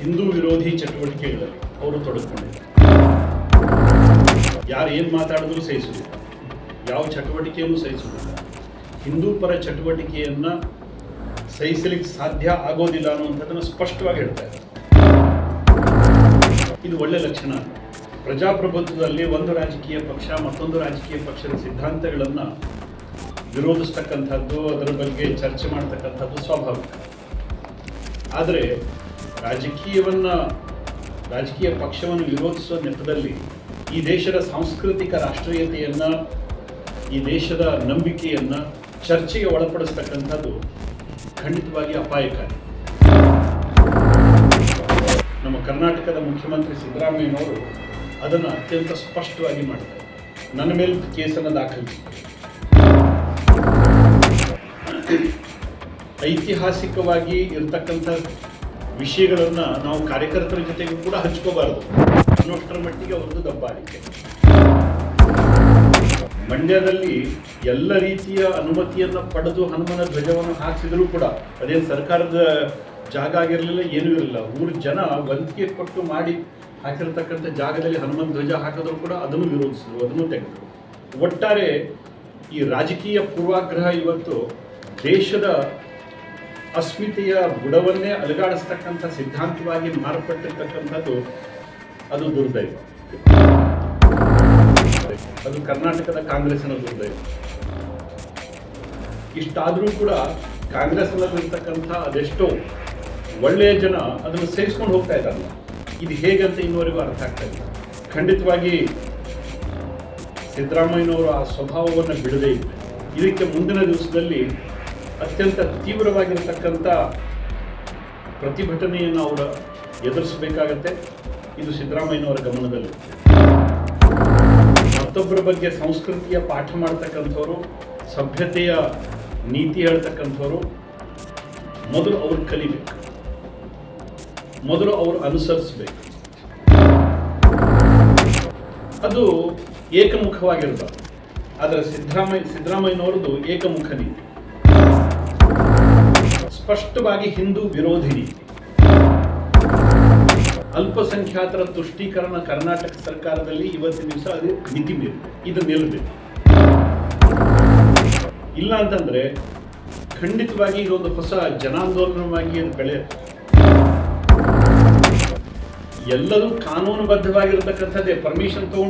ಹಿಂದೂ ವಿರೋಧಿ ಚಟುವಟಿಕೆಗಳಲ್ಲಿ ಅವರು ತೊಡಗಿಕೊಂಡಿದ್ದಾರೆ. ಯಾರು ಏನು ಮಾತಾಡಿದ್ರೂ ಸಹಿಸುವುದಿಲ್ಲ, ಯಾವ ಚಟುವಟಿಕೆಯನ್ನು ಸಹಿಸುವುದಿಲ್ಲ. ಹಿಂದೂ ಪರ ಚಟುವಟಿಕೆಯನ್ನು ಸಹಿಸಲಿಕ್ಕೆ ಸಾಧ್ಯ ಆಗೋದಿಲ್ಲ ಅನ್ನುವಂಥದ್ದನ್ನು ಸ್ಪಷ್ಟವಾಗಿ ಹೇಳ್ತಾ ಇದ್ದಾರೆ. ಇದು ಒಳ್ಳೆಯ ಲಕ್ಷಣ. ಪ್ರಜಾಪ್ರಭುತ್ವದಲ್ಲಿ ಒಂದು ರಾಜಕೀಯ ಪಕ್ಷ ಮತ್ತೊಂದು ರಾಜಕೀಯ ಪಕ್ಷದ ಸಿದ್ಧಾಂತಗಳನ್ನು ವಿರೋಧಿಸ್ತಕ್ಕಂಥದ್ದು, ಅದರ ಬಗ್ಗೆ ಚರ್ಚೆ ಮಾಡ್ತಕ್ಕಂಥದ್ದು ಸ್ವಾಭಾವಿಕ. ಆದರೆ ರಾಜಕೀಯ ಪಕ್ಷವನ್ನು ವಿರೋಧಿಸುವ ನೆಪದಲ್ಲಿ ಈ ದೇಶದ ಸಾಂಸ್ಕೃತಿಕ ರಾಷ್ಟ್ರೀಯತೆಯನ್ನು, ಈ ದೇಶದ ನಂಬಿಕೆಯನ್ನು ಚರ್ಚೆಗೆ ಒಳಪಡಿಸ್ತಕ್ಕಂಥದ್ದು ಖಂಡಿತವಾಗಿ ಅಪಾಯಕಾರಿ. ನಮ್ಮ ಕರ್ನಾಟಕದ ಮುಖ್ಯಮಂತ್ರಿ ಸಿದ್ದರಾಮಯ್ಯನವರು ಅದನ್ನು ಅತ್ಯಂತ ಸ್ಪಷ್ಟವಾಗಿ ಮಾಡ್ತಾರೆ. ನನ್ನ ಮೇಲೆ ಕೇಸನ್ನು ದಾಖಲಿಸಿದ್ದಾರೆ. ಐತಿಹಾಸಿಕವಾಗಿ ಇರತಕ್ಕಂಥ ವಿಷಯಗಳನ್ನು ನಾವು ಕಾರ್ಯಕರ್ತರ ಜೊತೆಗೂ ಕೂಡ ಹಂಚ್ಕೋಬಾರದು ಅನ್ನೋಷ್ಟರ ಮಟ್ಟಿಗೆ ಅವ್ರದ್ದು ದಬ್ಬಾಳಿಕೆ. ಮಂಡ್ಯದಲ್ಲಿ ಎಲ್ಲ ರೀತಿಯ ಅನುಮತಿಯನ್ನು ಪಡೆದು ಹನುಮನ ಧ್ವಜವನ್ನು ಹಾಕಿಸಿದರೂ ಕೂಡ ಅದೇನು ಸರ್ಕಾರದ ಜಾಗ ಆಗಿರಲಿಲ್ಲ, ಏನೂ ಇರಲಿಲ್ಲ. ಊರು ಜನ ವಂತಿಗೆ ಕೊಟ್ಟು ಮಾಡಿ ಹಾಕಿರತಕ್ಕಂಥ ಜಾಗದಲ್ಲಿ ಹನುಮನ್ ಧ್ವಜ ಹಾಕಿದ್ರು ಕೂಡ ಅದನ್ನು ವಿರೋಧಿಸಿದ್ರು, ಅದನ್ನು ತೆಗೆದರು. ಒಟ್ಟಾರೆ ಈ ರಾಜಕೀಯ ಪೂರ್ವಾಗ್ರಹ ಇವತ್ತು ದೇಶದ ಅಸ್ಮಿತೆಯ ಬುಡವನ್ನೇ ಅಲುಗಾಡಿಸ್ತಕ್ಕಂಥ ಸಿದ್ಧಾಂತವಾಗಿ ಮಾರ್ಪಟ್ಟಿರ್ತಕ್ಕಂಥದ್ದು ಅದು ದುರ್ದೈವ. ಅದು ಕರ್ನಾಟಕದ ಕಾಂಗ್ರೆಸ್ಸಿನ ದುರ್ದೈವ. ಇಷ್ಟಾದರೂ ಕೂಡ ಕಾಂಗ್ರೆಸ್ನಲ್ಲಿರ್ತಕ್ಕಂಥ ಅದೆಷ್ಟೋ ಒಳ್ಳೆಯ ಜನ ಅದನ್ನು ಸೇರಿಸ್ಕೊಂಡು ಹೋಗ್ತಾ ಇದ್ದಾರಲ್ಲ, ಇದು ಹೇಗಂತ ಇನ್ನುವರೆಗೂ ಅರ್ಥ ಆಗ್ತಾ ಇಲ್ಲ. ಖಂಡಿತವಾಗಿ ಸಿದ್ದರಾಮಯ್ಯನವರು ಆ ಸ್ವಭಾವವನ್ನು ಬಿಡದೇ ಇದೆ. ಇದಕ್ಕೆ ಮುಂದಿನ ದಿವಸದಲ್ಲಿ ಅತ್ಯಂತ ತೀವ್ರವಾಗಿರತಕ್ಕಂಥ ಪ್ರತಿಭಟನೆಯನ್ನು ಅವರು ಎದುರಿಸಬೇಕಾಗತ್ತೆ. ಇದು ಸಿದ್ದರಾಮಯ್ಯನವರ ಗಮನದಲ್ಲಿ. ಮತ್ತೊಬ್ಬರ ಬಗ್ಗೆ ಸಂಸ್ಕೃತಿಯ ಪಾಠ ಮಾಡ್ತಕ್ಕಂಥವ್ರು, ಸಭ್ಯತೆಯ ನೀತಿ ಹೇಳ್ತಕ್ಕಂಥವ್ರು ಮೊದಲು ಅವ್ರು ಕಲಿಬೇಕು, ಮೊದಲು ಅವರು ಅನುಸರಿಸಬೇಕು. ಅದು ಏಕಮುಖವಾಗಿರ್ಬಾರ್ದು. ಆದರೆ ಸಿದ್ದರಾಮಯ್ಯನವರದು ಏಕಮುಖ ನೀತಿ, ಸ್ಪಷ್ಟವಾಗಿ ಹಿಂದೂ ವಿರೋಧಿ ನೀತಿ. ಅಲ್ಪಸಂಖ್ಯಾತರ ತುಷ್ಟೀಕರಣ ಕರ್ನಾಟಕ ಸರ್ಕಾರದಲ್ಲಿ ಇವತ್ತಿನ ದಿವಸ ಅದು ಮಿತಿ ಮೀರಿದೆ. ಇದು ನಿಲ್ಲಬೇಕು. ಇಲ್ಲ ಅಂತಂದ್ರೆ ಖಂಡಿತವಾಗಿ ಇದೊಂದು ಹೊಸ ಜನಾಂದೋಲನವಾಗಿ ಅದು ಬೆಳೆಯುತ್ತೆ. ಎಲ್ಲರೂ ಕಾನೂನುಬದ್ಧವಾಗಿರತಕ್ಕಂಥದ್ದೇ, ಪರ್ಮಿಷನ್ ತಗೊಂಡು